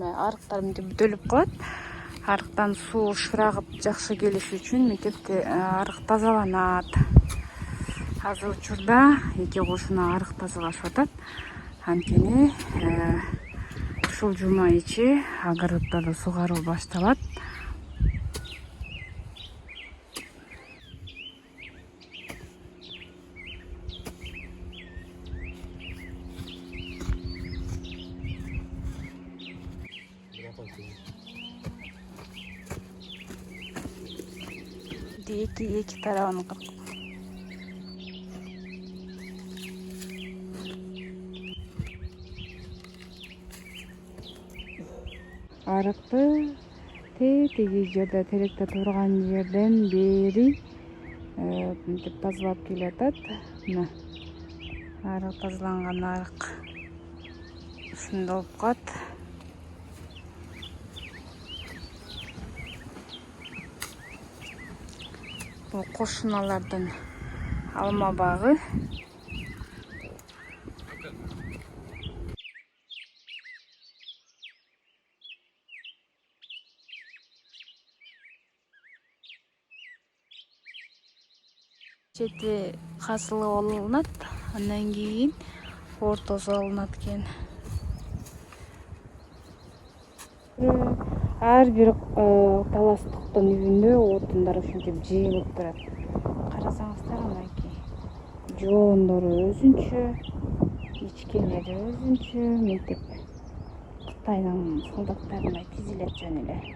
Арыктар мынтип бүтөлүп калат. Арыктан суу шырагып жакшы келиш үчүн мектепте арык тазаланат. Азыр учурда эки кошуна арык тазалашып атат. Анткени ушул жума ичи огороддорду сугаруу башталат. Эки тарабын арыкты тиги жерде теректе турган жерден бери мынтип тазалап келатат. Мына арык тазаланган арык ушундай болуп калат. Бул кошуналардын алма багы. Чети касылып алынат, андан кийин ортосу алынат экен. Ар бир таластыктын үйүндө отундар ушинтип жыйылып турат. Карасаңыздар, мынакей жоондору өзүнчө, ичкелери өзүнчө, мынтип Кытайдын солдаттарындай тизилет жөн эле.